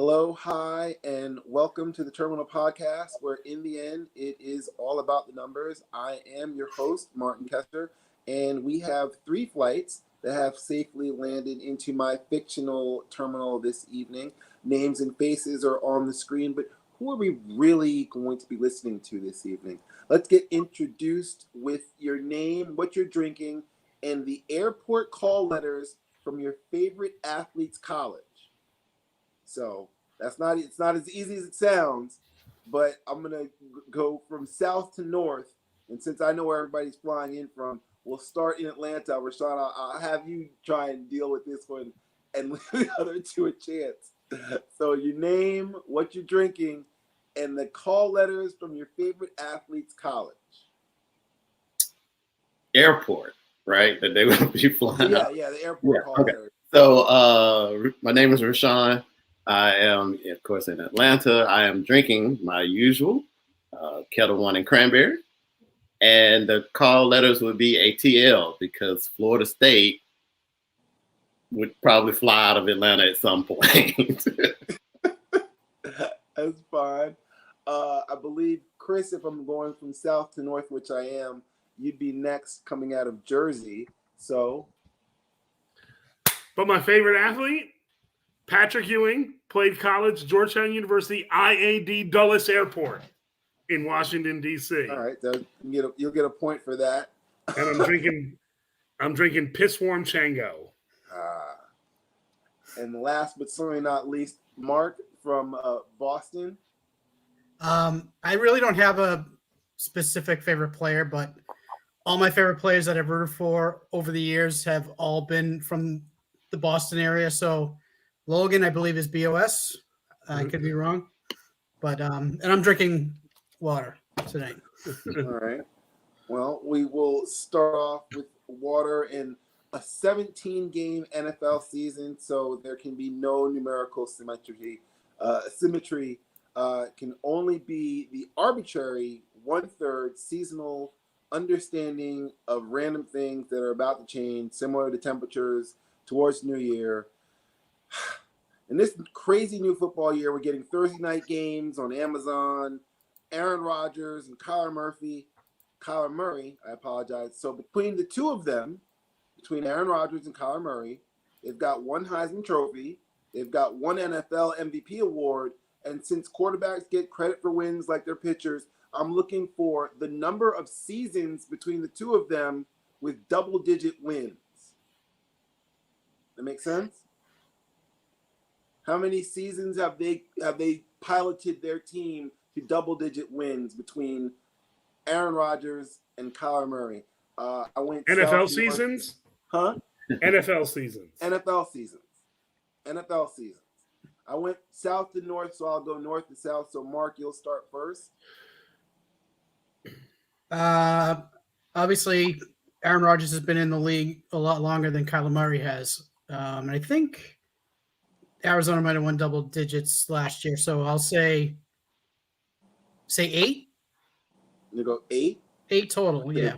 Hello, hi, and welcome to the Terminal Podcast, where in the end, it is all about the numbers. I am your host, Martin Kester, and we have 3 flights that have safely landed into my fictional terminal this evening. Names and faces are on the screen, but who are we really going to be listening to this evening? Let's get introduced with your name, what you're drinking, and the airport call letters from your favorite athlete's college. So it's not as easy as it sounds, but I'm gonna go from south to north. And since I know where everybody's flying in from, we'll start in Atlanta. Rashawn, I'll have you try and deal with this one and leave the other 2 a chance. So your name, what you're drinking, and the call letters from your favorite athlete's college. Airport, right? That they will be flying. Yeah, the airport call letters. So my name is Rashawn. I am, of course, in Atlanta. I am drinking my usual Kettle One and cranberry. And the call letters would be ATL because Florida State would probably fly out of Atlanta at some point. That's fine. I believe, Chris, if I'm going from south to north, which I am, you'd be next coming out of Jersey. So. But my favorite athlete, Patrick Ewing, played college, Georgetown University, IAD Dulles Airport in Washington, D.C. All right, so you'll get a point for that. And I'm drinking piss warm Chango. And last but certainly not least, Mark from Boston. I really don't have a specific favorite player, but all my favorite players that I've rooted for over the years have all been from the Boston area. So Logan, I believe, is BOS. I could be wrong, but and I'm drinking water tonight. All right. Well, we will start off with water in a 17-game NFL season, so there can be no numerical symmetry. Symmetry can only be the arbitrary 1/3 seasonal understanding of random things that are about to change, similar to temperatures towards New Year. In this crazy new football year, we're getting Thursday night games on Amazon. Aaron Rodgers and Kyler Murray, I apologize. So between the 2 of them, between Aaron Rodgers and Kyler Murray, they've got 1 Heisman Trophy. They've got 1 NFL MVP award. And since quarterbacks get credit for wins like their pitchers, I'm looking for the number of seasons between the 2 of them with double-digit wins. That make sense? How many seasons have they piloted their team to double-digit wins between Aaron Rodgers and Kyler Murray? I went NFL seasons? Huh? NFL seasons. NFL seasons. I went south to north, so I'll go north to south. So, Mark, you'll start first. Obviously, Aaron Rodgers has been in the league a lot longer than Kyler Murray has. And I think Arizona might have won double digits last year. So I'll say 8. You go 8? 8 total, yeah.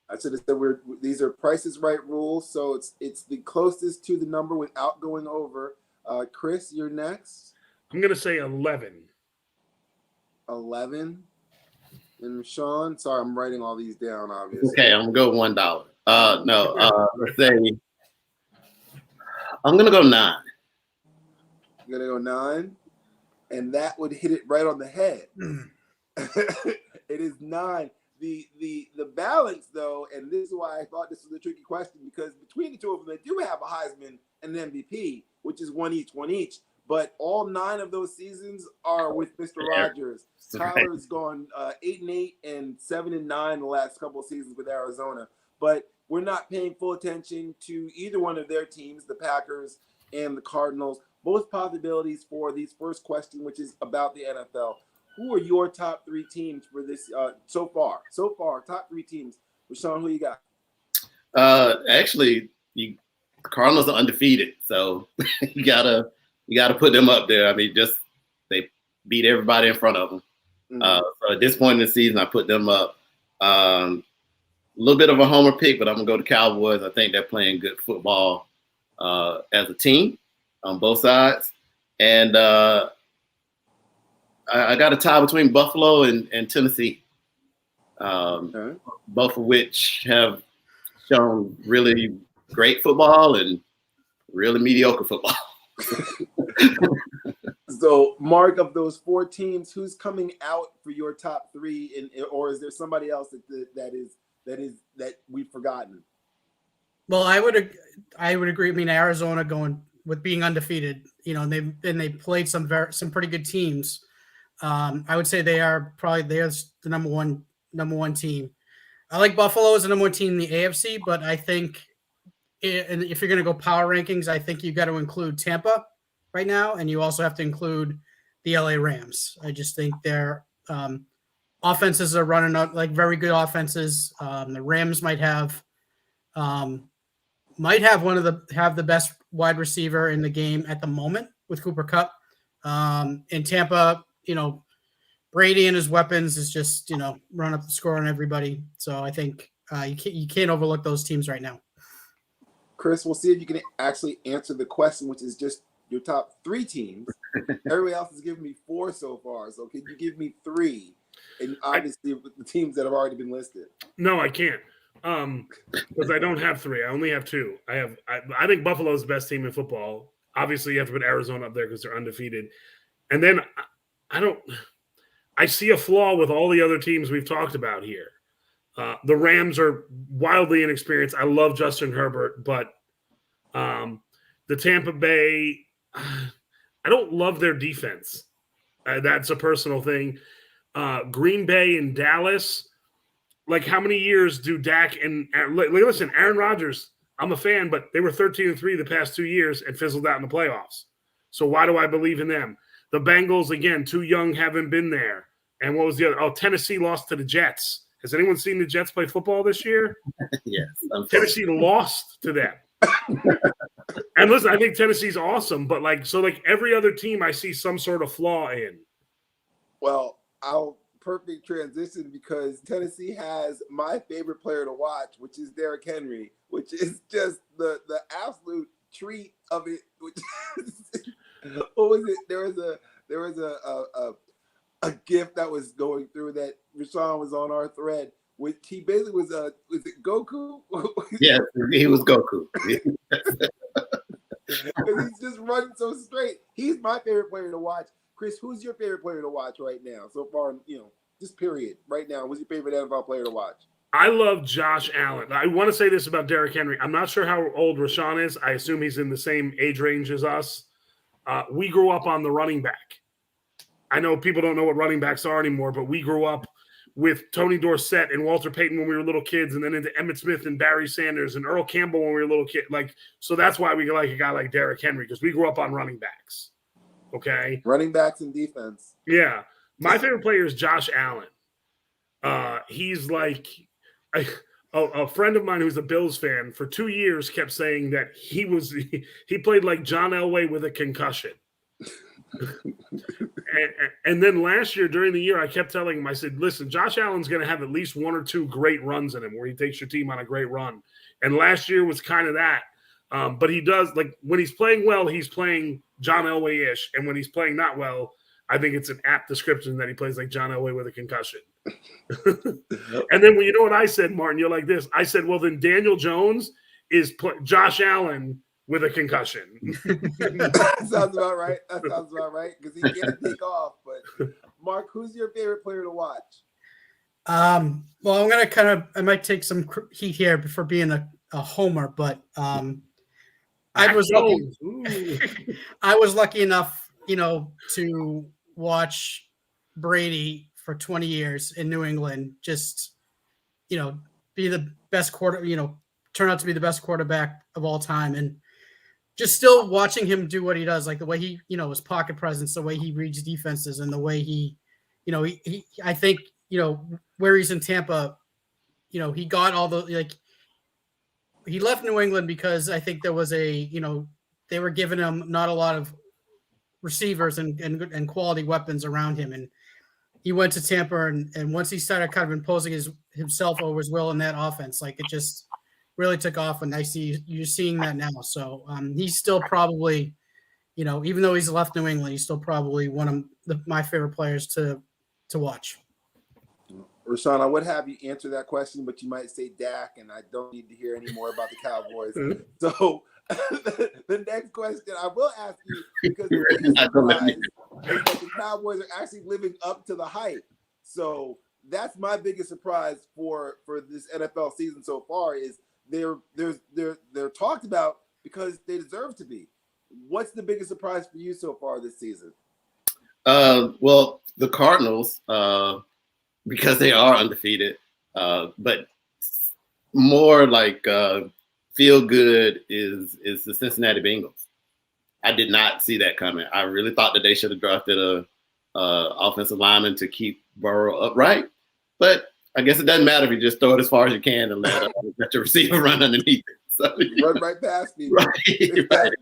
I should have said these are Price is Right rules, so it's the closest to the number without going over. Chris, you're next. I'm going to say 11. 11. And Sean, sorry, I'm writing all these down, obviously. Okay, I'm going to go $1. Let's say I'm going to go 9. You're going to go 9? And that would hit it right on the head. It is 9. The balance, though, and this is why I thought this was a tricky question, because between the 2 of them, they do have a Heisman and an MVP, which is one each. But all 9 of those seasons are with Mr. Rodgers. Kyler's gone 8-8 and 7-9 the last couple of seasons with Arizona. But we're not paying full attention to either one of their teams, the Packers and the Cardinals. Both possibilities for these first question, which is about the NFL. Who are your top 3 teams for this so far? So far, top 3 teams. Rashawn, who you got? Actually, the Cardinals are undefeated, so you gotta put them up there. I mean, they beat everybody in front of them. Mm-hmm. So at this point in the season, I put them up. A little bit of a homer pick, but I'm gonna go to Cowboys. I think they're playing good football as a team on both sides. And I got a tie between Buffalo and Tennessee, both of which have shown really great football and really mediocre football. So, Mark, of those 4 teams, who's coming out for your top 3, or is there somebody else that we've forgotten? Well, I would agree. I mean, Arizona going with being undefeated, and they played some pretty good teams. I would say they are the number one team. I like Buffalo as the number 1 team in the AFC, but I think and if you're going to go power rankings, I think you've got to include Tampa right now, and you also have to include the LA Rams. I just think their offenses are running up like very good offenses. The Rams might have the best wide receiver in the game at the moment with Cooper Kupp. In Tampa, Brady and his weapons is just run up the score on everybody. So I think you can't overlook those teams right now. Chris, we'll see if you can actually answer the question, which is just your top 3 teams. Everybody else has given me 4 so far. So can you give me 3? And obviously with the teams that have already been listed. No, I can't. Because I don't have 3. I only have 2. I think Buffalo is the best team in football. Obviously, you have to put Arizona up there because they're undefeated. And then I see a flaw with all the other teams we've talked about here. The Rams are wildly inexperienced. I love Justin Herbert, but the Tampa Bay, I don't love their defense. That's a personal thing. Green Bay and Dallas, like how many years do Dak and listen, Aaron Rodgers, I'm a fan, but they were 13-3 the past 2 years and fizzled out in the playoffs. So why do I believe in them? The Bengals, again, too young, haven't been there. And what was the other? Oh, Tennessee lost to the Jets. Has anyone seen the Jets play football this year? Yes. Tennessee lost to them. And listen, I think Tennessee's awesome, but every other team I see some sort of flaw in. Well, I'll perfect transition because Tennessee has my favorite player to watch, which is Derrick Henry, which is just the absolute treat of it. Which what was it? There was a gift that was going through that Rashawn was on our thread, which he basically was it Goku? Yes, he was Goku. Because he's just running so straight. He's my favorite player to watch. Chris, who's your favorite player to watch right now? So far, just period. Right now, who's your favorite NFL player to watch? I love Josh Allen. I want to say this about Derrick Henry. I'm not sure how old Rashawn is. I assume he's in the same age range as us. We grew up on the running back. I know people don't know what running backs are anymore, but we grew up with Tony Dorsett and Walter Payton when we were little kids, and then into Emmitt Smith and Barry Sanders and Earl Campbell when we were little kids. So that's why we like a guy like Derrick Henry, because we grew up on running backs. Okay? Running backs and defense. Yeah. My favorite player is Josh Allen. He's like a friend of mine who's a Bills fan for 2 years kept saying that he played like John Elway with a concussion. and then last year, during the year, I kept telling him, I said, listen, Josh Allen's going to have at least 1 or 2 great runs in him where he takes your team on a great run. And last year was kind of that. But he does, when he's playing well, he's playing John Elway-ish. And when he's playing not well, I think it's an apt description that he plays like John Elway with a concussion. And then, you know what I said, Martin? You're like this. I said, well, then Daniel Jones is Josh Allen with a concussion. That sounds about right. Because he can't take off. But Mark, who's your favorite player to watch? Well, I'm gonna I might take some heat here for being a homer, but I was lucky enough, to watch Brady for 20 years in New England. Just be the best turn out to be the best quarterback of all time, and just still watching him do what he does, like the way he, his pocket presence, the way he reads defenses, and the way he I think, where he's in Tampa, he got all the, he left New England because I think there was they were giving him not a lot of receivers and quality weapons around him. And he went to Tampa, and once he started kind of imposing himself over his will in that offense, it just really took off, and you're seeing that now. So he's still probably, even though he's left New England, he's still probably one of my favorite players to watch. Rashawn, I would have you answer that question, but you might say Dak, and I don't need to hear any more about the Cowboys. So the next question I will ask you, because the biggest surprise is that the Cowboys are actually living up to the hype. So that's my biggest surprise for this NFL season so far is they're talked about because they deserve to be. What's the biggest surprise for you so far this season? Well, the Cardinals, because they are undefeated, but more like feel good is the Cincinnati Bengals. I did not see that coming. I really thought that they should have drafted a offensive lineman to keep Burrow upright, but I guess it doesn't matter if you just throw it as far as you can and let your receiver run underneath it. So, run right past me. Right, exactly. Right.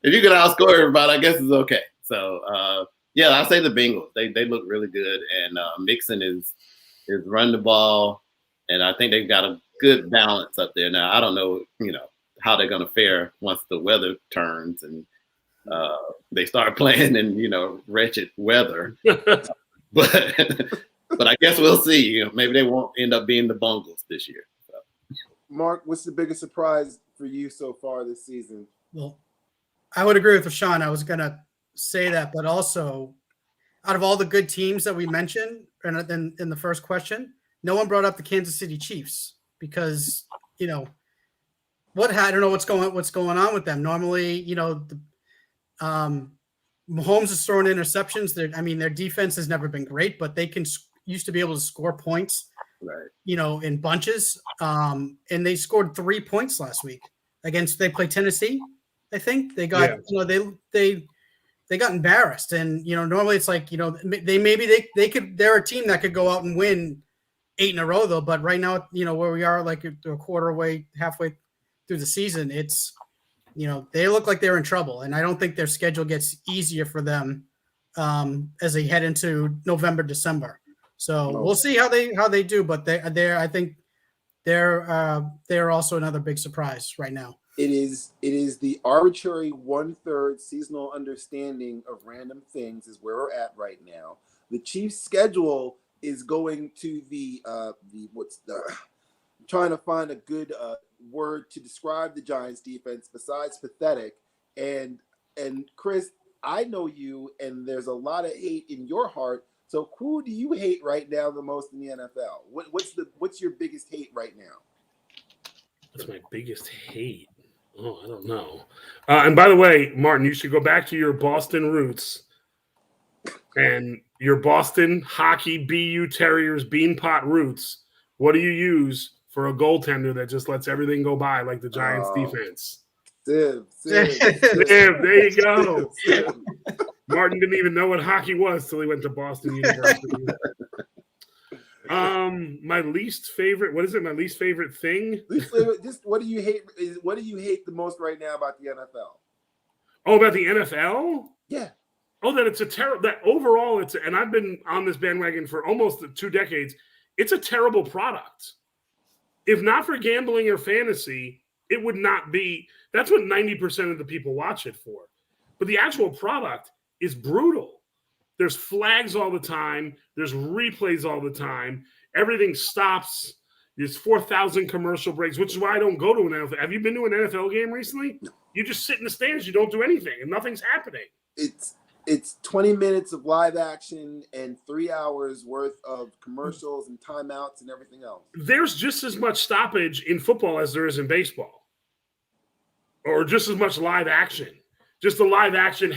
If you can outscore everybody, I guess it's okay. So yeah, I say the Bengals. They look really good, and Mixon is run the ball, and I think they've got a good balance up there. Now I don't know, how they're going to fare once the weather turns and they start playing in wretched weather, but I guess we'll see. Maybe they won't end up being the Bungles this year. So. Mark, what's the biggest surprise for you so far this season? Well, I would agree with Rashawn. I was going to say that, but also out of all the good teams that we mentioned in the first question, no one brought up the Kansas City Chiefs because, I don't know what's going on with them. Normally, Mahomes is throwing interceptions. Their defense has never been great, but they used to be able to score points, right? In bunches. And they scored 3 points last week they played Tennessee. I think they got, they got embarrassed. And, normally it's like, they're a team that could go out and win 8 in a row though. But right now, where we are, like a quarter way, halfway through the season, it's, they look like they're in trouble. And I don't think their schedule gets easier for them as they head into November, December. So we'll see how they do. But I think they're also another big surprise right now. It is the arbitrary 1/3 seasonal understanding of random things is where we're at right now. The Chiefs' schedule is going to trying to find a good word to describe the Giants' defense besides pathetic. And Chris, I know you, and there's a lot of hate in your heart. So who do you hate right now the most in the NFL? What's your biggest hate right now? What's my biggest hate? Oh, I don't know. And by the way, Martin, you should go back to your Boston roots and your Boston hockey BU Terriers beanpot roots. What do you use for a goaltender that just lets everything go by like the Giants defense? Siv. There you go. Martin didn't even know what hockey was till he went to Boston University. My least favorite. What is it? My least favorite thing. Just what do you hate? What do you hate the most right now about the NFL? Oh, about the NFL? Yeah. Oh, that it's a terrible. That overall, and I've been on this bandwagon for almost 2 decades. It's a terrible product. If not for gambling or fantasy, it would not be. That's what 90% of the people watch it for. But the actual product is brutal. There's flags all the time. There's replays all the time. Everything stops. There's 4,000 commercial breaks, which is why I don't go to an NFL. Have you been to an NFL game recently? No. You just sit in the stands. You don't do anything, and nothing's happening. It's 20 minutes of live action and 3 hours worth of commercials and timeouts and everything else. There's just as much stoppage in football as there is in baseball, or just as much live action. Just the live action.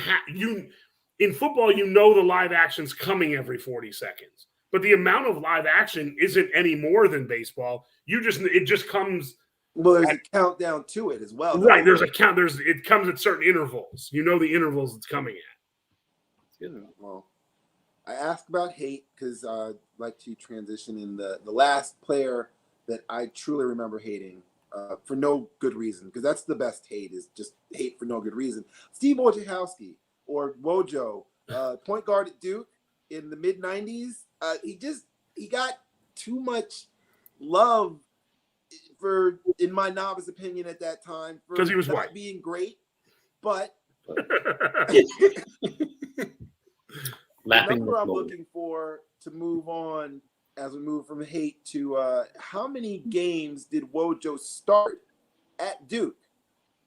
In football, the live action's coming every 40 seconds. But the amount of live action isn't any more than baseball. It just comes. Well, there's a countdown to it as well. Right. There's a count. It comes at certain intervals. The intervals it's coming at. Well, I asked about hate because I'd like to transition in the last player that I truly remember hating for no good reason, because that's the best hate, is just hate for no good reason. Steve Wojciechowski, or Wojo, point guard at Duke in the mid-'90s. He got too much love in my novice opinion at that time, because he was not white, being great. But The Lapping number the I'm floor. looking for to move on as we move from hate to how many games did Wojo start at Duke,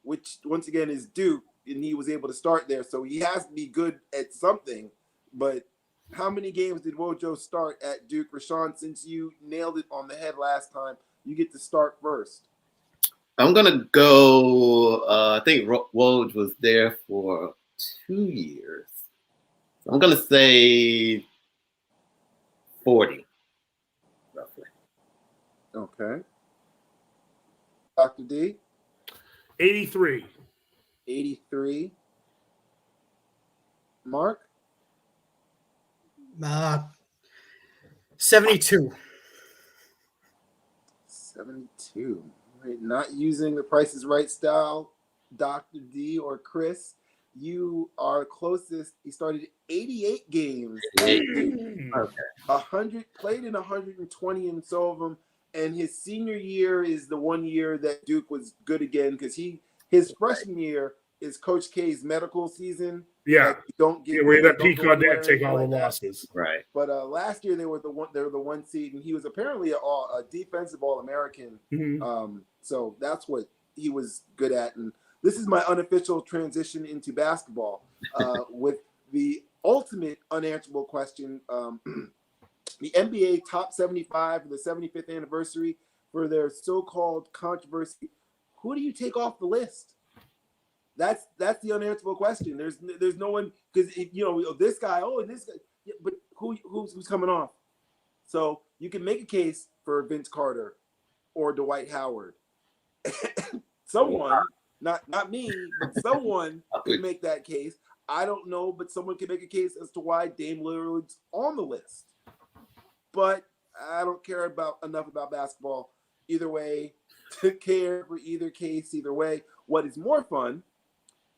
which once again is Duke, and he was able to start there, so he has to be good at something. But how many games did Wojo start at Duke? Rashawn, since you nailed it on the head last time, you get to start first. I'm gonna go. I think Woj was there for 2 years. I'm gonna say 40, roughly. Okay. Dr. D, 83. 83. Mark, 72. 72. Right, not using the Price is Right style, Dr. D or Chris. You are closest. He started 88 games. Okay. 100 played in 120 in some of them, and his senior year is the 1 year that Duke was good again because his freshman year is Coach K's medical season. Yeah. Like, you don't get Where that don't Pete go anywhere Caudette take or all the anything like that. losses. Right. But last year they were the one seed, and he was apparently a defensive All-American. Mm-hmm. So that's what he was good at. And this is my unofficial transition into basketball with the ultimate unanswerable question. The NBA top 75 for the 75th anniversary for their so-called controversy. Who do you take off the list? That's the unanswerable question. There's no one, because this guy, and this guy, yeah, but who's coming off? So you can make a case for Vince Carter or Dwight Howard. Someone, not me, but someone could make that case. I don't know, but someone can make a case as to why Dame Lillard's on the list. But I don't care enough about basketball either way to care for either case either way. What is more fun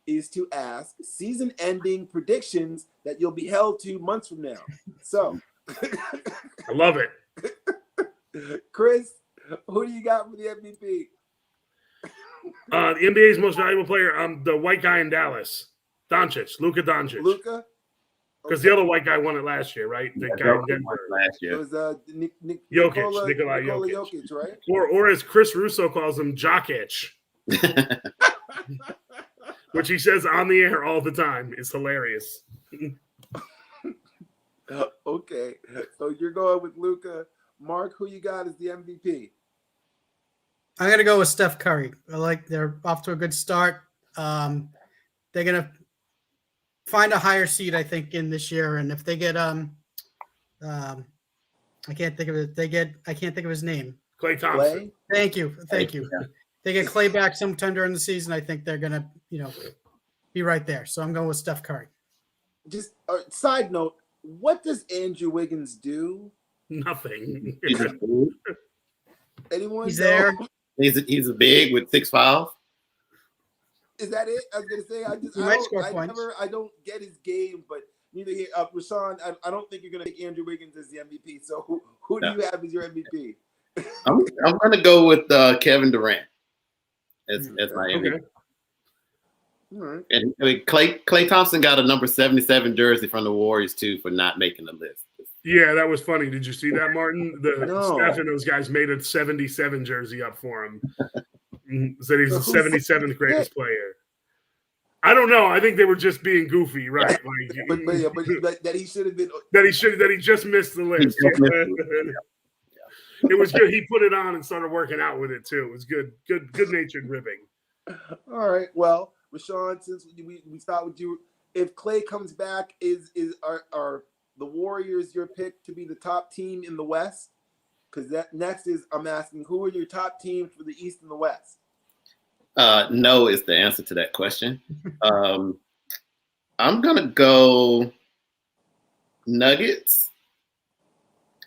is to ask season-ending predictions that you'll be held to months from now. So, I love it. Chris, who do you got for the MVP? The NBA's most valuable player, the white guy in Dallas, Luka Doncic. Luka? Because the other white guy won it last year, right? The guy in Denver. Last It year. was Nikola Jokic, right? Or as Chris Russo calls him, Jokic. Which he says on the air all the time. Is hilarious. Okay, so you're going with Luka. Mark, who you got as the MVP? I'm going to go with Steph Curry. They're off to a good start. They're going to find a higher seed, I think, in this year. And if they get I can't think of it. I can't think of his name. Klay Thompson. Thank you. Yeah. They get Klay back sometime during the season. I think they're going to, be right there. So I'm going with Steph Curry. Just a side note, what does Andrew Wiggins do? Nothing. Anyone? He's there. He's a big with 6'5". Is that it? I was gonna say I don't get his game, but neither here. Rashawn, I don't think you're gonna pick Andrew Wiggins as the MVP. So who do you have as your MVP? I'm gonna go with Kevin Durant as my MVP. Okay. All right. And Klay Thompson got a number 77 jersey from the Warriors too for not making the list. Yeah, that was funny. Did you see that, Martin? The No. staff and those guys made a 77 jersey up for him. Said he's the 77th greatest player. I don't know. I think they were just being goofy, right? But that he should have been. That he just missed the list. It was good. He put it on and started working out with it too. It was good natured ribbing. All right. Well, Rashawn, since we start with you, if Klay comes back, are the Warriors your pick to be the top team in the West? Because that next is I'm asking, who are your top teams for the East and the West? No is the answer to that question. I'm gonna go Nuggets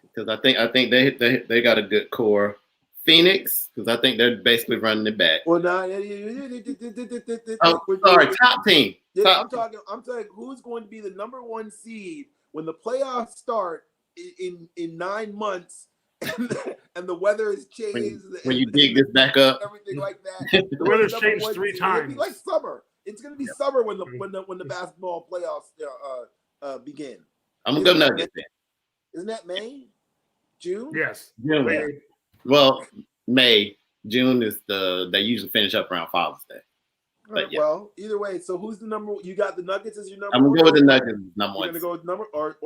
because I think they got a good core. Phoenix because I think they're basically running it back. Well, no. Top team. I'm talking. Who's going to be the number one seed when the playoffs start in 9 months, and the weather has changed. When you dig this back up, everything like that. The weather's changed 3 times. It'd be like summer. It's gonna be summer when the basketball playoffs begin. I'm gonna go Nuggets. Isn't that May? June? Yes. June. Yeah. Well, May. June is they usually finish up around Father's Day. But yeah. Well, either way, so who's the number? You got the Nuggets as your number. I'm gonna go with the Nuggets. Number You're one. gonna go with number or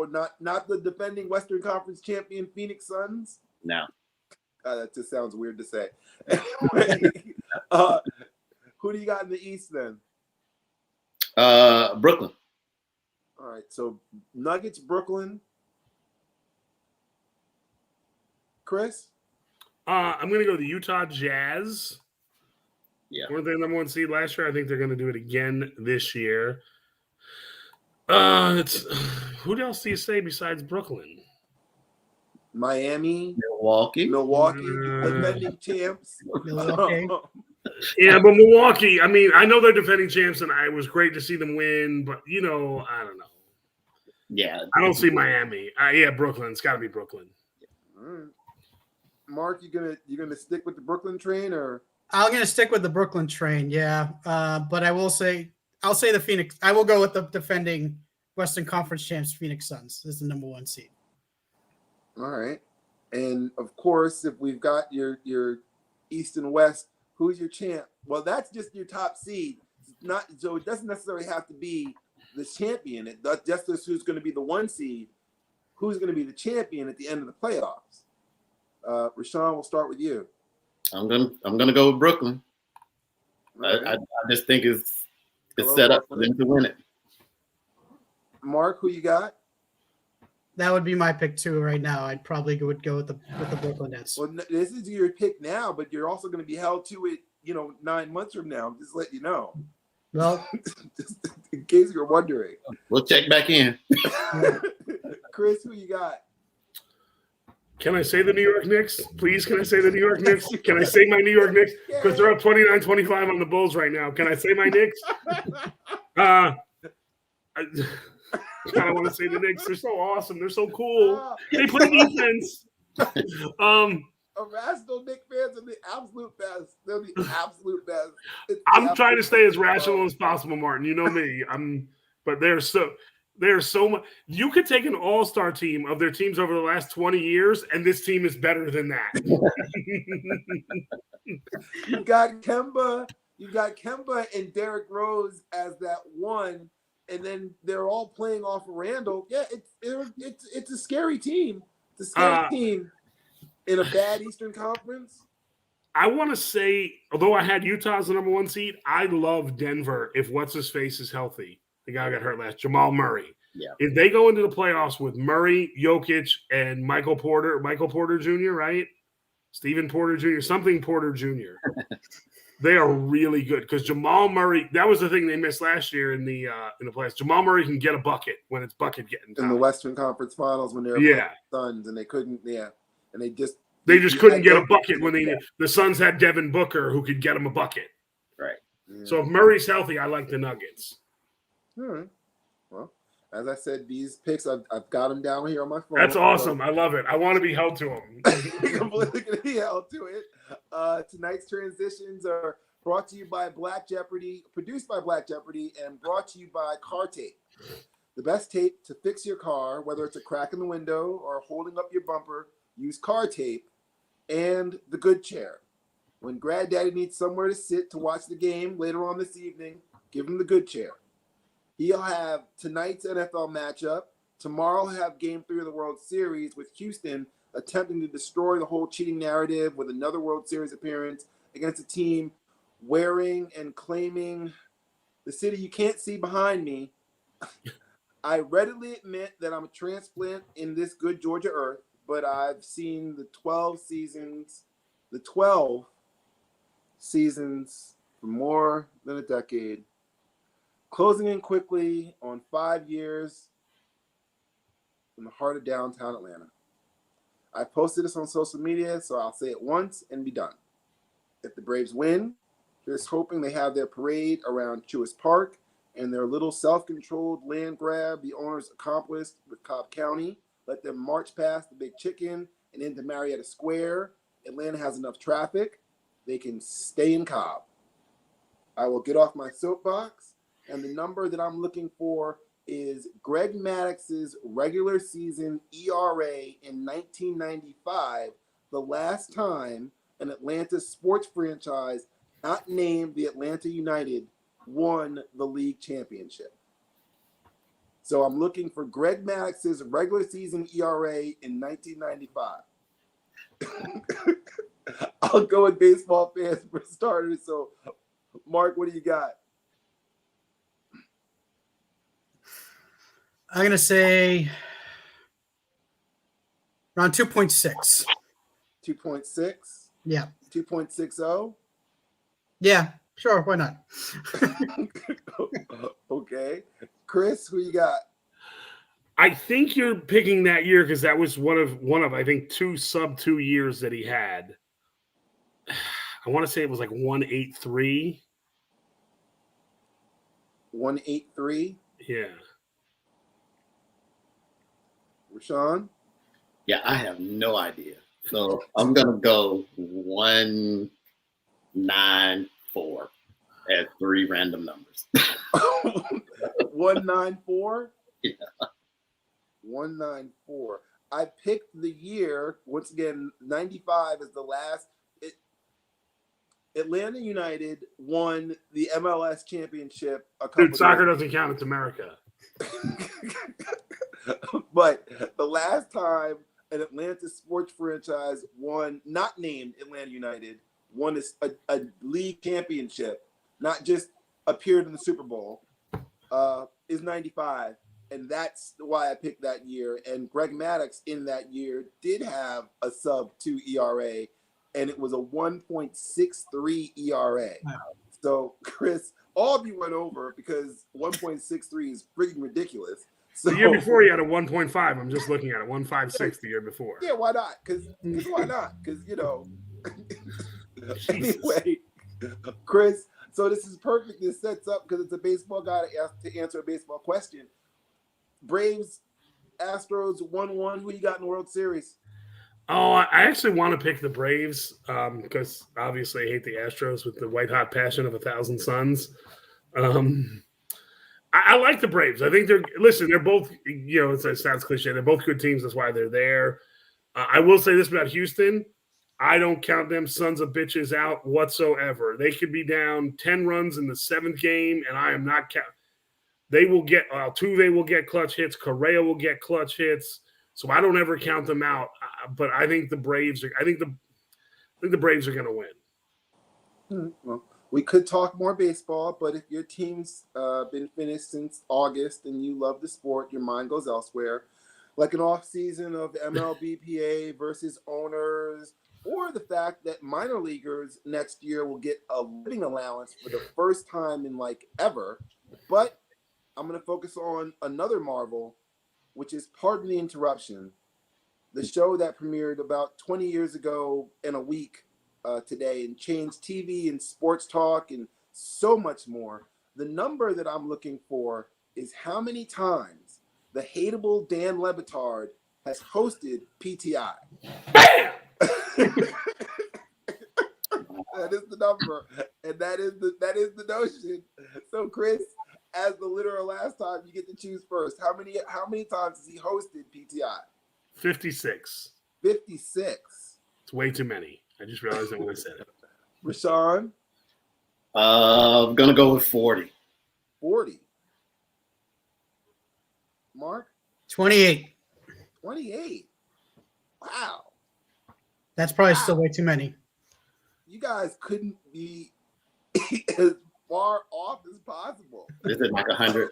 not the defending Western Conference champion Phoenix Suns. No. That just sounds weird to say. Who do you got in the East then? Brooklyn. All right, so Nuggets, Brooklyn. Chris? I'm going to go the Utah Jazz. Yeah. Weren't they the number one seed last year? I think they're going to do it again this year. Who else do you say besides Brooklyn? Miami. Milwaukee, defending champs. Milwaukee. Yeah, but Milwaukee, I mean, I know they're defending champs, and it was great to see them win, but, I don't know. Yeah. I don't see Miami. Yeah, Brooklyn. It's got to be Brooklyn. All right. Mark, you gonna stick with the Brooklyn train, or? I'm gonna stick with the Brooklyn train, yeah. But I'll say the Phoenix. I will go with the defending Western Conference champs, Phoenix Suns, as the number one seed. All right, and of course, if we've got your East and West, who's your champ? Well, that's just your top seed. So it doesn't necessarily have to be the champion. Just who's going to be the one seed. Who's going to be the champion at the end of the playoffs? Rashawn, we'll start with you. I'm gonna go with Brooklyn. Right. I just think it's set up for them to win it. Mark, who you got? That would be my pick too right now. I'd probably would go with the Brooklyn Nets. Well, this is your pick now, but you're also going to be held to it, 9 months from now. Just let you know. Well, just in case you're wondering. We'll check back in. Chris, who you got? Can I say the New York Knicks? Please, can I say the New York Knicks? Can I say my New York Knicks? Because they're up 29-25 on the Bulls right now. Can I say my Knicks? I kind of want to say the Knicks. They're so awesome. They're so cool. They play defense. Irrational Knicks fans are the absolute best. They're the absolute best. I'm trying to stay as rational as possible, Martin. You know me. But there's so much. You could take an all-star team of their teams over the last 20 years, and this team is better than that. You got Kemba and Derrick Rose as that one, and then they're all playing off of Randall. Yeah, it's a scary team. It's a scary team in a bad Eastern Conference. I want to say, although I had Utah as the number one seed, I love Denver if what's-his-face is healthy. The guy got hurt last, Jamal Murray. Yeah. If they go into the playoffs with Murray, Jokic, and Michael Porter Jr., right? Stephen Porter Jr., something Porter Jr. They are really good because Jamal Murray, that was the thing they missed last year in the playoffs. Jamal Murray can get a bucket when it's bucket getting time. In the Western Conference Finals when they were playing the Suns and they couldn't, and they just couldn't get a bucket when the Suns had Devin Booker who could get them a bucket. Right. Yeah. So if Murray's healthy, I like the Nuggets. All right. Well, as I said, these picks, I've got them down here on my phone. That's awesome. I love it. I want to be held to them. Completely going to be held to it. Tonight's transitions are brought to you by Black Jeopardy, produced by Black Jeopardy, and brought to you by Car Tape. The best tape to fix your car, whether it's a crack in the window or holding up your bumper, use Car Tape and the Good Chair. When Granddaddy needs somewhere to sit to watch the game later on this evening, give him the Good Chair. He'll have tonight's NFL matchup. Tomorrow he'll have Game 3 of the World Series with Houston attempting to destroy the whole cheating narrative with another World Series appearance against a team wearing and claiming the city you can't see behind me. I readily admit that I'm a transplant in this good Georgia earth, but I've seen the 12 seasons for more than a decade. Closing in quickly on 5 years in the heart of downtown Atlanta. I posted this on social media, so I'll say it once and be done. If the Braves win, here's hoping they have their parade around Truist Park and their little self-controlled land grab the owners accomplished with Cobb County. Let them march past the Big Chicken and into Marietta Square. Atlanta has enough traffic. They can stay in Cobb. I will get off my soapbox, and the number that I'm looking for is Greg Maddox's regular season ERA in 1995, the last time an Atlanta sports franchise not named the Atlanta United won the league championship. So I'm looking for Greg Maddox's regular season ERA in 1995. I'll go with baseball fans for starters. So, Mark, what do you got? I'm going to say around 2.6. 2.6? Yeah. 2.60? Yeah, sure. Why not? Okay. Chris, who you got? I think you're picking that year because that was one of I think 2 years that he had. I want to say it was like 183. 183? Yeah. Rashawn? Yeah, I have no idea. So I'm gonna go 194 at 3 random numbers. 194? Yeah. 194. I picked the year, once again, 95 is the last. Atlanta United won the MLS championship a couple Dude, soccer doesn't count. It's America. But the last time an Atlanta sports franchise won, not named Atlanta United, won a league championship, not just appeared in the Super Bowl, is 95. And that's why I picked that year. And Greg Maddox in that year did have a sub-2 ERA, and it was a 1.63 ERA. Wow. So, Chris, all of you went over because 1.63 is freaking ridiculous. So, The year before he had a 1.5. I'm just looking at it. 1.56 the year before. yeah, why not? Because why not? Because, anyway, Chris, so this is perfect. This sets up because it's a baseball guy to answer a baseball question. Braves, Astros, 1-1. Who you got in the World Series? Oh, I actually want to pick the Braves because obviously I hate the Astros with the white hot passion of 1,000 suns. I like the Braves. I think they're both, it sounds cliche. They're both good teams. That's why they're there. I will say this about Houston. I don't count them sons of bitches out whatsoever. They could be down 10 runs in the 7th game, and I am not counting. They will get Altuve will get clutch hits. Correa will get clutch hits. So I don't ever count them out. But I think the Braves are. I think the Braves are going to win. Well, we could talk more baseball, but if your team's been finished since August and you love the sport, your mind goes elsewhere, like an off season of MLBPA versus owners, or the fact that minor leaguers next year will get a living allowance for the first time in ever. But I'm going to focus on another marvel, which is Pardon the Interruption, the show that premiered about 20 years ago in a week today and changed TV and sports talk and so much more. The number that I'm looking for is how many times the hateable Dan Le Batard has hosted PTI. Bam! That is the number, and that is the notion. So, Chris, as the literal last time, you get to choose first. How many times has he hosted PTI? 56. 56. It's way too many. I just realized that when I said it. Rashawn? I'm gonna go with 40. 40. Mark? 28. 28. Wow. That's probably still way too many. You guys couldn't be as far off as possible. Is it like 100?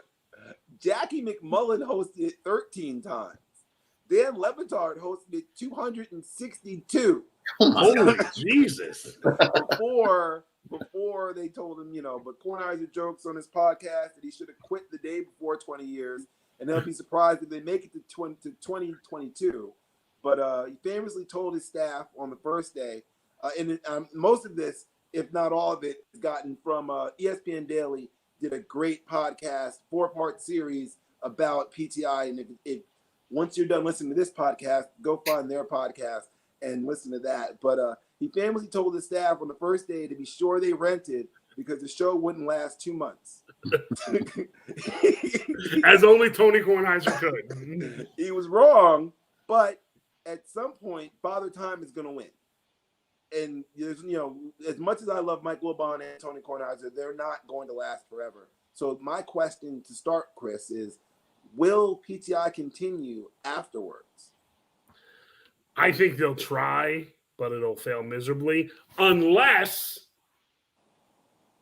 Jackie McMullen hosted 13 times. Dan Le Batard hosted 262. Holy Jesus. Before they told him, but Kornheiser jokes on his podcast that he should have quit the day before 20 years, and they'll be surprised if they make it to 2022. But he famously told his staff on the first day, and most of this, if not all of it, is gotten from ESPN Daily, did a great podcast, 4-part series about PTI. And if once you're done listening to this podcast, go find their podcast and listen to that. But he famously told his staff on the first day to be sure they rented because the show wouldn't last 2 months. As only Tony Kornheiser could. He was wrong, but at some point, Father Time is going to win. And as much as I love Mike Wilbon and Tony Kornheiser, they're not going to last forever. So my question to start, Chris, is will PTI continue afterwards? I think they'll try, but it'll fail miserably unless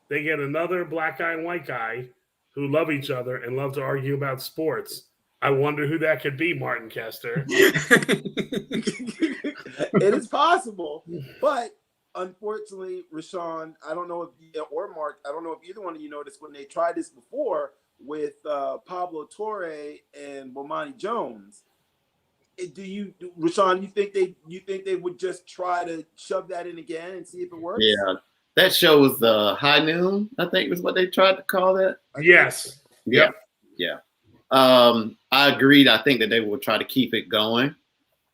they get another black guy and white guy who love each other and love to argue about sports. I wonder who that could be, Martin Kester. It is possible, but unfortunately, Rashawn, I don't know if you or Mark, I don't know if either one of you noticed when they tried this before with Pablo Torre and Bomani Jones. Rashawn, you think they would just try to shove that in again and see if it works? Yeah, that show was High Noon, I think was what they tried to call that. Yes. Yeah. I agreed. I think that they will try to keep it going.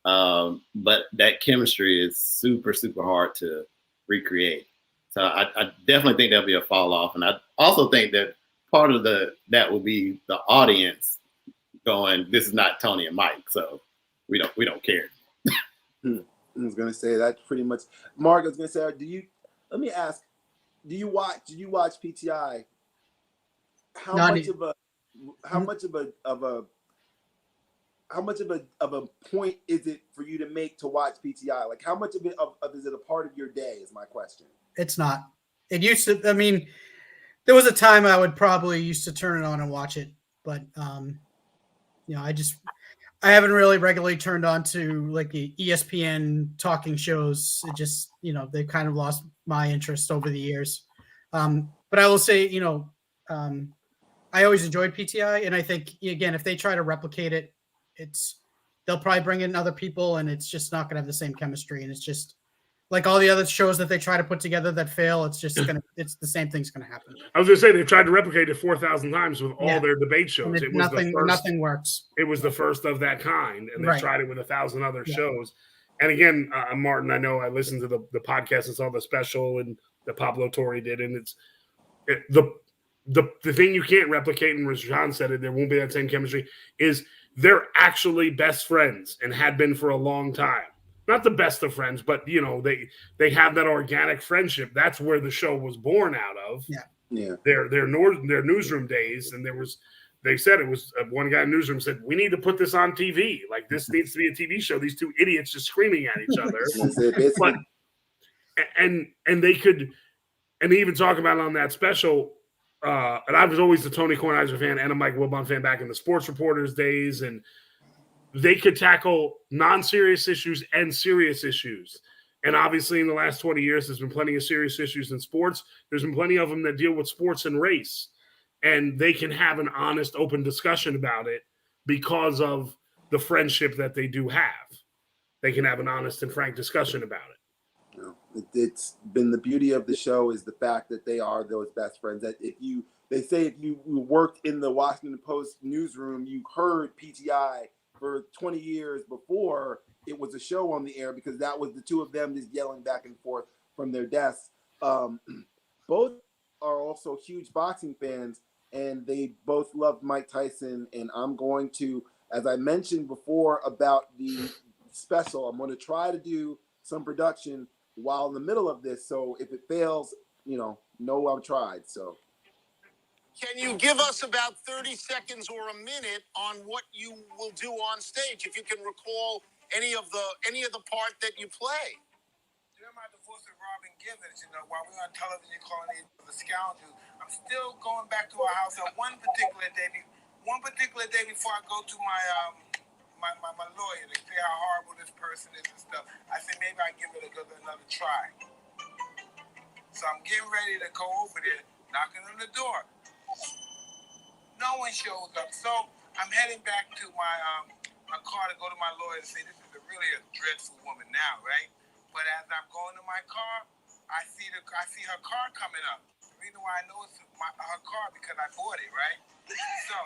But that chemistry is super, super hard to recreate. So I definitely think there'll be a fall off. And I also think that part of that will be the audience going, this is not Tony and Mike, so we don't care. I was gonna say that's pretty much Mark. I was gonna say, let me ask, did you watch PTI? How much of a point is it for you to make to watch PTI? Like, how much of it is it a part of your day? Is my question. It's not. It used to. I mean, there was a time I would probably used to turn it on and watch it, but I haven't really regularly turned on to like the ESPN talking shows. It just they've kind of lost my interest over the years. But I will say, I always enjoyed PTI, and I think again, if they try to replicate it, they'll probably bring in other people, and it's just not going to have the same chemistry. And it's just like all the other shows that they try to put together that fail. It's just it's the same thing's going to happen. I was going to say they tried to replicate it 4,000 times with all their debate shows. It was nothing works. It was the first of that kind, and they tried it with 1,000 other shows. And again, Martin, I know I listened to the podcast and saw the special and that Pablo Torre did, and the thing you can't replicate, and Rashawn said it, there won't be that same chemistry, is they're actually best friends and had been for a long time. Not the best of friends, but they have that organic friendship. That's where the show was born out of. Yeah. Their newsroom days, and they said it was one guy in the newsroom said, we need to put this on TV. Like, this needs to be a TV show. These two idiots just screaming at each other. But and they could, and they even talk about it on that special. And I was always a Tony Kornheiser fan and a Mike Wilbon fan back in the sports reporters days, and they could tackle non-serious issues and serious issues. And obviously in the last 20 years, there's been plenty of serious issues in sports. There's been plenty of them that deal with sports and race, and they can have an honest, open discussion about it because of the friendship that they do have. They can have an honest and frank discussion about it. It's been the beauty of the show is the fact that they are those best friends. That if you worked in the Washington Post newsroom, you heard PTI for 20 years before it was a show on the air, because that was the two of them just yelling back and forth from their desks. Both are also huge boxing fans, and they both loved Mike Tyson. And I'm going to, as I mentioned before about the special, I'm going to try to do some production while in the middle of this. So if it fails, know I've tried. So can you give us about 30 seconds or a minute on what you will do on stage, if you can recall any of the part that you play? During my divorce with Robin Givens, while we were on television calling it the scoundrels, I'm still going back to our house on one particular day before I go to my lawyer to say how horrible this person is and stuff. I said maybe I give it another try. So I'm getting ready to go over there, knocking on the door. No one shows up. So I'm heading back to my car to go to my lawyer to say this is really a dreadful woman now, right? But as I'm going to my car, I see her car coming up. The reason why I know it's her car because I bought it, right? So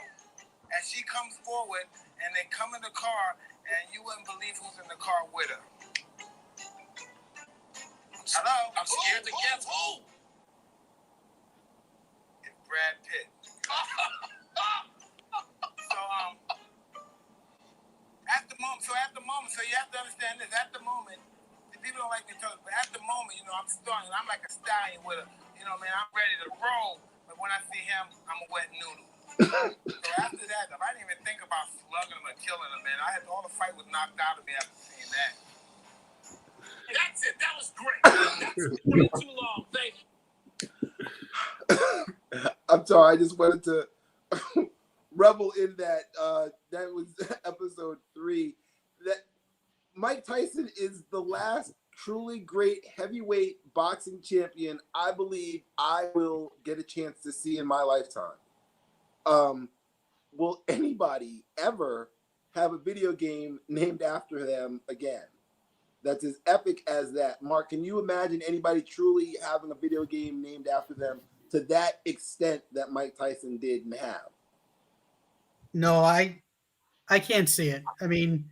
as she comes forward and they come in the car, and you wouldn't believe who's in the car with her. Hello? I'm scared to guess who. Brad Pitt. So you have to understand this. At the moment, people don't like to tell us, but at the moment, I'm starting. I'm like a stallion with a, man, I'm ready to roll. But when I see him, I'm a wet noodle. So after that, I didn't even think about slugging him or killing him, man. All the fight was knocked out of me after seeing that. That's it. That was great. That's way too long. Thank you. I'm sorry. I just wanted to revel in that. That was episode 3. That Mike Tyson is the last truly great heavyweight boxing champion I believe I will get a chance to see in my lifetime. Will anybody ever have a video game named after them again? That's as epic as that. Mark, can you imagine anybody truly having a video game named after them to that extent that Mike Tyson did and have? No, I can't see it. I mean,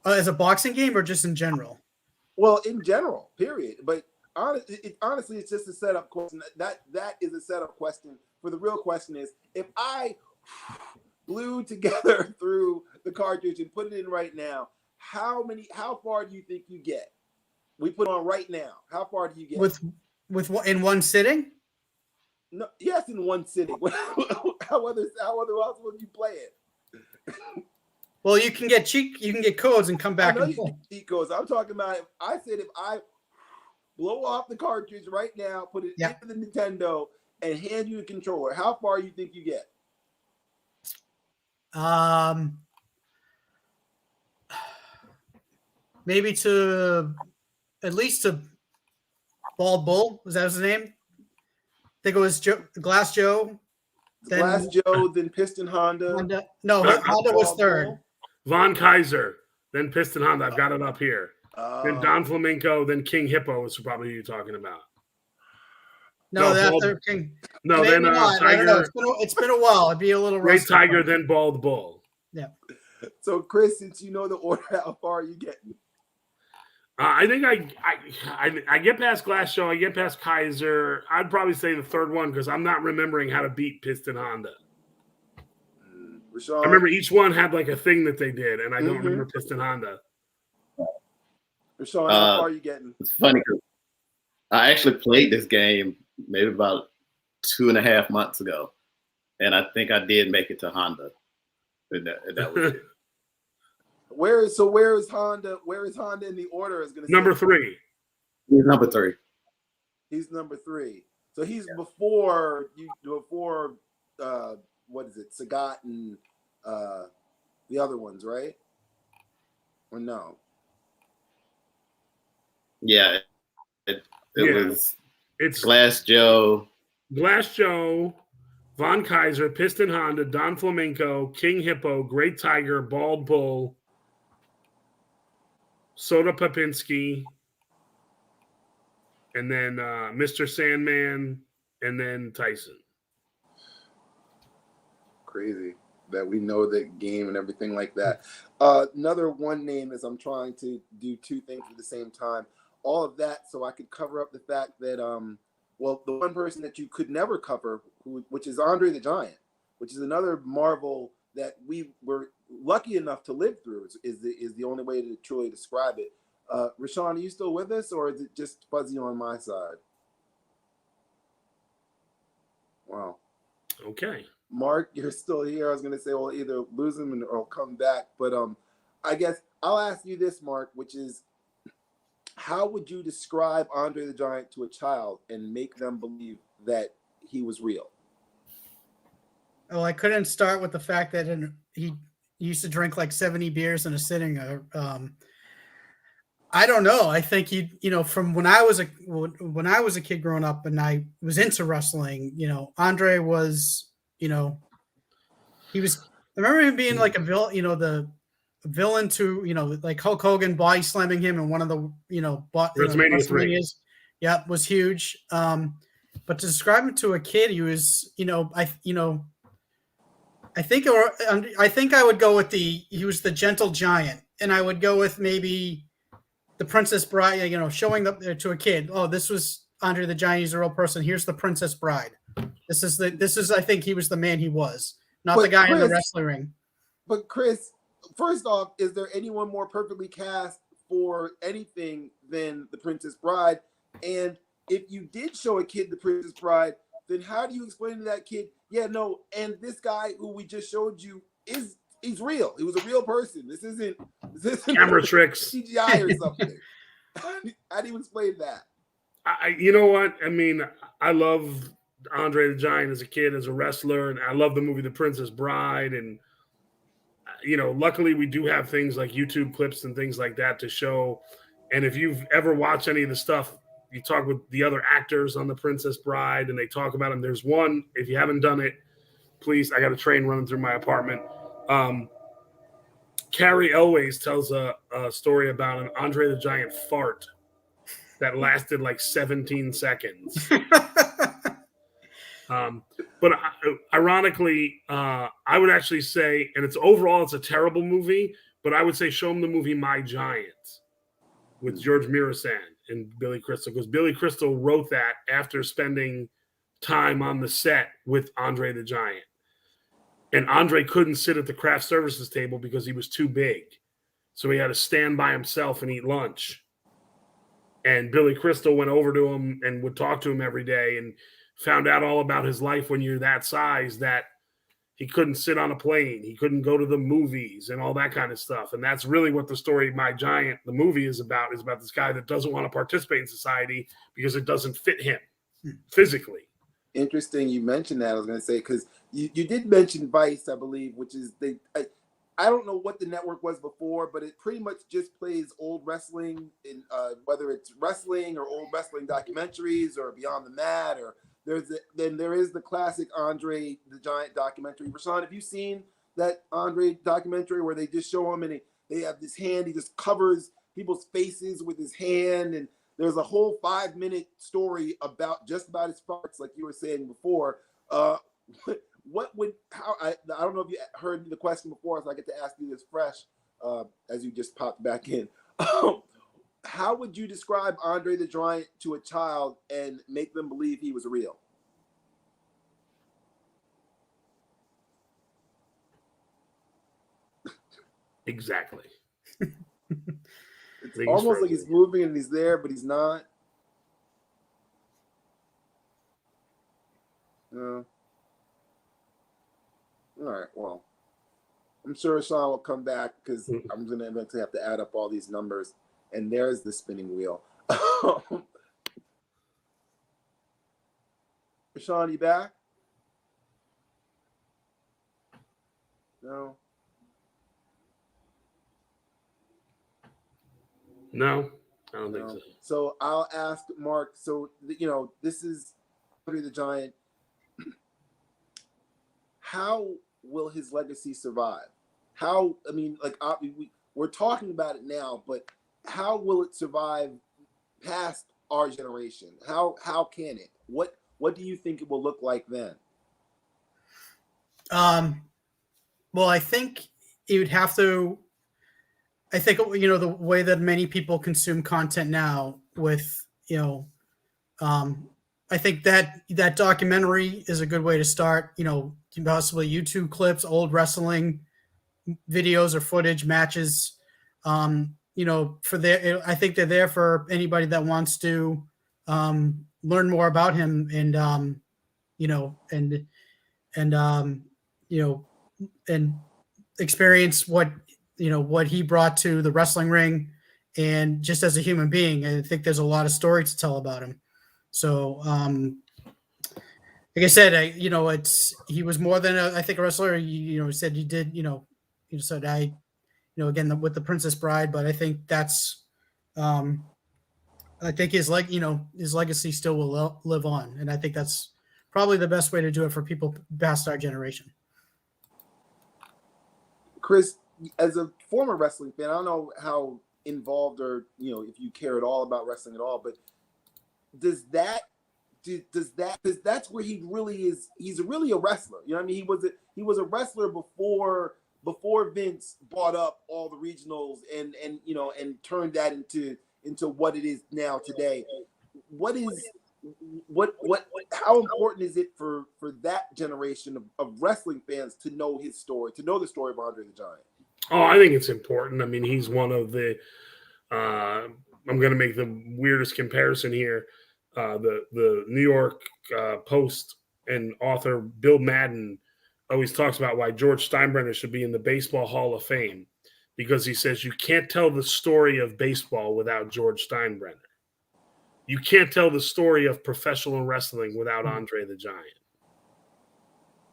as a boxing game or just in general? Well, in general, period. But honestly, it's just a setup question. That is a setup question. For the real question is, if I blew together through the cartridge and put it in right now, how far do you think you get? We put on right now. How far do you get? With in one sitting? No, yes, in one sitting. how else would you play it? Well, you can get codes and come back I know and you play. can cheat codes. I'm talking about. If I blow off the cartridge right now, put it into the Nintendo, and hand you a controller, how far you think you get? Maybe at least to Bald Bull. Was that his name? I think it was Glass Joe. Glass Joe, then Piston Honda. No, Honda was third. Bull. Von Kaiser, then Piston Honda. I've got it up here. Then Don Flamenco, then King Hippo is probably who you're talking about. No, that's their King. No, maybe then not. Tiger. I don't know. It's been a while. It'd be a little Great rusty. Tiger, then Bald Bull. Yeah. So, Chris, since you know the order, how far are you getting? I think I get past Glass Show. I get past Kaiser. I'd probably say the third one because I'm not remembering how to beat Piston Honda. Rashawn? I remember each one had like a thing that they did, and I don't remember Piston Honda. Rashawn, how far are you getting? It's funny because I actually played this game maybe about 2.5 months ago, and I think I did make it to Honda. And that was it. Where is Honda? Where is Honda in the order? Is going to number 3. He's number 3. He's number 3. So he's before what is it? Sagat and the other ones, right? Or no? Yeah, it was. It's Glass Joe, Von Kaiser, Piston Honda, Don Flamenco, King Hippo, Great Tiger, Bald Bull, Soda Popinski, and then Mr. Sandman, and then Tyson. Crazy that we know that game and everything like that. Another one name is I'm trying to do 2 things at the same time. All of that so I could cover up the fact that the one person that you could never cover, which is Andre the Giant, which is another marvel that we were lucky enough to live through, is the only way to truly describe it. Rashawn, are you still with us, or is it just fuzzy on my side? Wow. Okay. Mark, you're still here. I was going to say, well, either lose him or come back. But I guess I'll ask you this, Mark, which is, how would you describe Andre the Giant to a child and make them believe that he was real? Well, I couldn't start with the fact that he used to drink like 70 beers in a sitting. I don't know. I think from when I was a kid growing up and I was into wrestling, Andre was, he was. I remember him being like a villain, the villain to, like Hulk Hogan body slamming him in one of the, WrestleMania 3. Yeah, was huge. But to describe him to a kid, he was, I think I would go with he was the gentle giant, and I would go with maybe the Princess Bride, showing up to a kid. Oh, this was Andre the Giant. He's a real person. Here's the Princess Bride. This is I think he was the man he was, not the guy in the wrestling ring. But Chris, first off, is there anyone more perfectly cast for anything than the Princess Bride? And if you did show a kid the Princess Bride, then how do you explain to that kid, yeah, no, and this guy who we just showed you he's real. He was a real person. This isn't camera tricks, CGI or something. How do you explain that? You know what? I mean, I love Andre the Giant as a kid, as a wrestler, and I love the movie The Princess Bride. And luckily we do have things like YouTube clips and things like that to show. And if you've ever watched any of the stuff, you talk with the other actors on The Princess Bride, and they talk about them. There's one, if you haven't done it, please, I got a train running through my apartment. Carrie Elways tells a story about an Andre the Giant fart that lasted like 17 seconds. But ironically, I would actually say, and it's a terrible movie, but I would say show him the movie My Giant with George Mirasan and Billy Crystal, because Billy Crystal wrote that after spending time on the set with Andre the Giant. And Andre couldn't sit at the craft services table because he was too big. So he had to stand by himself and eat lunch. And Billy Crystal went over to him and would talk to him every day and found out all about his life when you're that size, that he couldn't sit on a plane. He couldn't go to the movies and all that kind of stuff. And that's really what the story My Giant, the movie, is about this guy that doesn't want to participate in society because it doesn't fit him physically. Interesting you mentioned that. I was going to say, because you did mention Vice, I believe, which is I don't know what the network was before, but it pretty much just plays old wrestling, in whether it's wrestling or old wrestling documentaries or Beyond the Mat, or there is the classic Andre the Giant documentary. Rashawn, have you seen that Andre documentary where they just show him and they have this hand, he just covers people's faces with his hand, and there's a whole 5-minute story about his farts, like you were saying before. I don't know if you heard the question before, so I get to ask you this fresh as you just popped back in. How would you describe Andre the Giant to a child and make them believe he was real? Exactly. It's almost like he's moving and he's there, but he's not. No. All right, well, I'm sure Sean will come back because I'm going to eventually have to add up all these numbers. And there's the spinning wheel. Sean, you back? No. No, I don't think so. So I'll ask Mark. So, this is Andre the Giant. How will his legacy survive? We're talking about it now, but how will it survive past our generation? How can it? What do you think it will look like then? Well, I think it would have to. I think the way that many people consume content now, with I think that documentary is a good way to start. Possibly YouTube clips, old wrestling videos or footage, matches. I think they're there for anybody that wants to learn more about him and experience what he brought to the wrestling ring, and just as a human being. I think there's a lot of story to tell about him. So, like I said, he was more than a wrestler. He said he did. He said again with the Princess Bride, but I think that's I think his legacy still will live on, and I think that's probably the best way to do it for people past our generation. Chris, as a former wrestling fan, I don't know how involved or if you care at all about wrestling at all, but does that because that's where he really is. He's really a wrestler. You know what I mean? He was a wrestler before Vince bought up all the regionals and turned that into what it is now today. What how important is it for that generation of wrestling fans to know his story, to know the story of Andre the Giant? Oh, I think it's important. I mean, he's one of the. I'm going to make the weirdest comparison here. The New York Post and author Bill Madden always talks about why George Steinbrenner should be in the Baseball Hall of Fame, because he says you can't tell the story of baseball without George Steinbrenner. You can't tell the story of professional wrestling without Andre the Giant.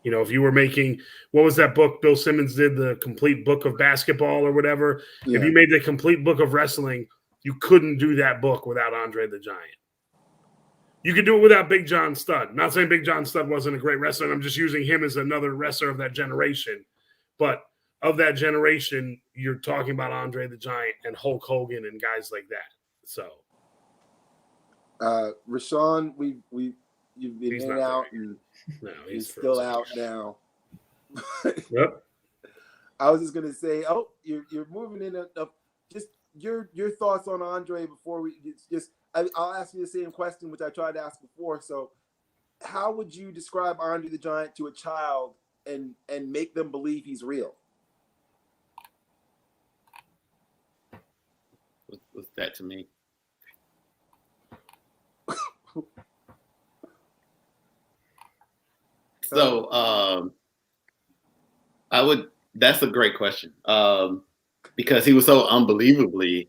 You know, if you were making, what was that book Bill Simmons did, the complete book of basketball or whatever? Yeah. If you made the complete book of wrestling, you couldn't do that book without Andre the Giant. You could do it without Big John Studd. Not saying Big John Studd wasn't a great wrestler. I'm just using him as another wrestler of that generation. But of that generation, you're talking about Andre the Giant and Hulk Hogan and guys like that. So, Rashawn, you've been He's in not and out, very and no, he's he's still frozen. out now. Yep. I was just gonna say, you're moving in just your thoughts on Andre before we just. I'll ask you the same question which I tried to ask before. So, how would you describe Andre the Giant to a child and make them believe he's real? What's that to me? So that's a great question. Because he was so unbelievably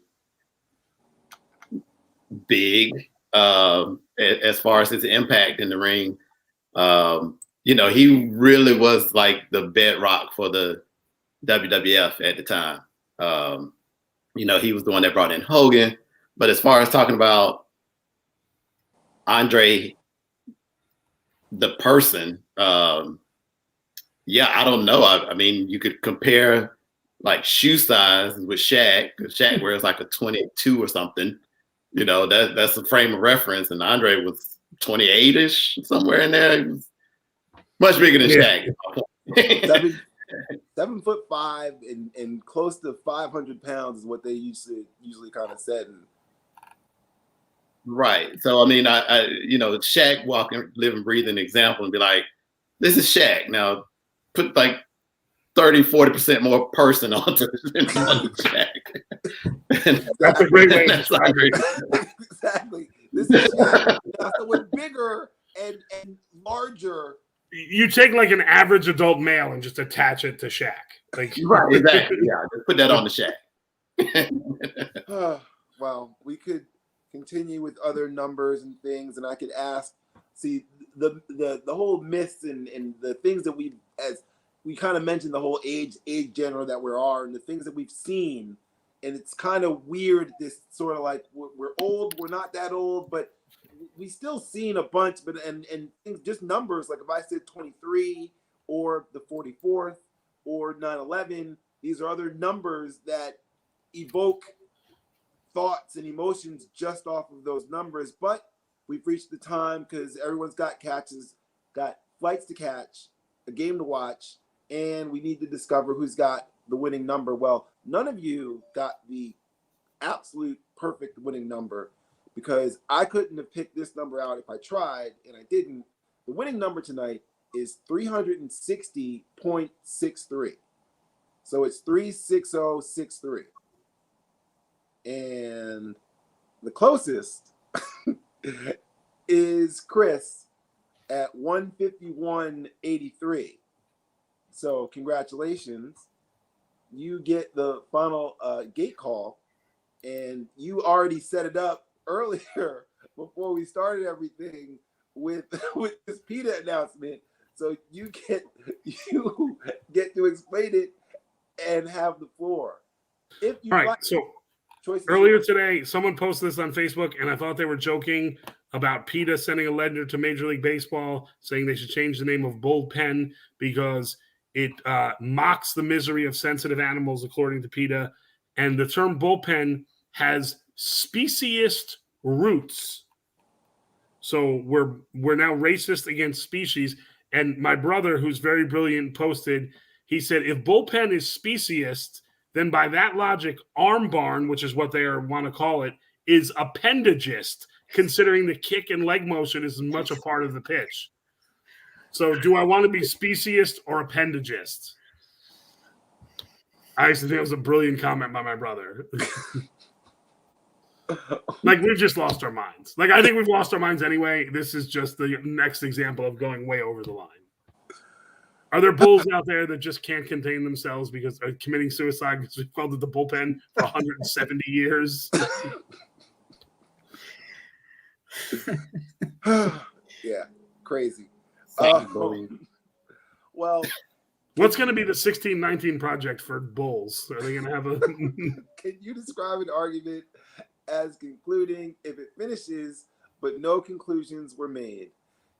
big as far as his impact in the ring. He really was like the bedrock for the WWF at the time. He was the one that brought in Hogan. But as far as talking about Andre, the person, I don't know. I mean, you could compare like shoe size with Shaq. Shaq wears like a 22 or something. That's the frame of reference. And Andre was 28-ish, somewhere in there. He was much bigger than Shaq. 7'5" and close to 500 pounds is what they usually kind of said. Right. So I mean, I Shaq walking, living, breathing example and be like, this is Shaq. Now put like 30-40% more person onto Shaq. That's a great way. That's Andre. Exactly. This is Shaq. So we're bigger and larger. You take like an average adult male and just attach it to Shaq. Like, right, exactly. Yeah, just put that on the Shaq. Well, we could continue with other numbers and things, and I could ask, see the whole myths and the things that as we kind of mentioned, the whole age general that we are, and the things that we've seen, and it's kind of weird. This sort of like we're old, we're not that old, but we still seen a bunch. But and things, just numbers, like if I said 23 or the 44th or 9/11, these are other numbers that evoke thoughts and emotions just off of those numbers. But we've reached the time because everyone's got flights to catch, a game to watch, and we need to discover who's got the winning number. Well, none of you got the absolute perfect winning number because I couldn't have picked this number out if I tried, and I didn't. The winning number tonight is 360.63. So it's 36063. And the closest is Chris at 151.83. So congratulations. You get the final gate call, and you already set it up earlier before we started everything with this PETA announcement. So you get to explain it and have the floor. If you all right, like. so earlier today, someone posted this on Facebook, and I thought they were joking about PETA sending a letter to Major League Baseball saying they should change the name of bullpen because it mocks the misery of sensitive animals, according to PETA. And the term bullpen has speciesist roots. So we're now racist against species. And my brother, who's very brilliant, posted, he said, if bullpen is speciesist, then by that logic, arm barn, which is what they want to call it, is appendagist. considering the kick and leg motion is as much a part of the pitch. So do I want to be speciest or appendagist? I used to think it was a brilliant comment by my brother. Like, we've just lost our minds. Like, I think we've lost our minds anyway. This is just the next example of going way over the line. Are there bulls out there that just can't contain themselves because of committing suicide because we've called it the bullpen for 170 years? Yeah, crazy. Bullying. Well, What's going to be the 1619 project for bulls? Are they going to have a... can you describe an argument as concluding if it finishes, but no conclusions were made?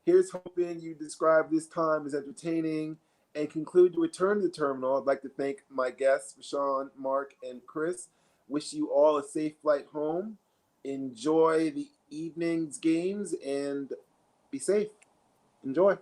Here's hoping you describe this time as entertaining and conclude to return to the terminal. I'd like to thank my guests, Rashawn, Mark, and Chris. Wish you all a safe flight home. Enjoy the evening's games and be safe. Enjoy.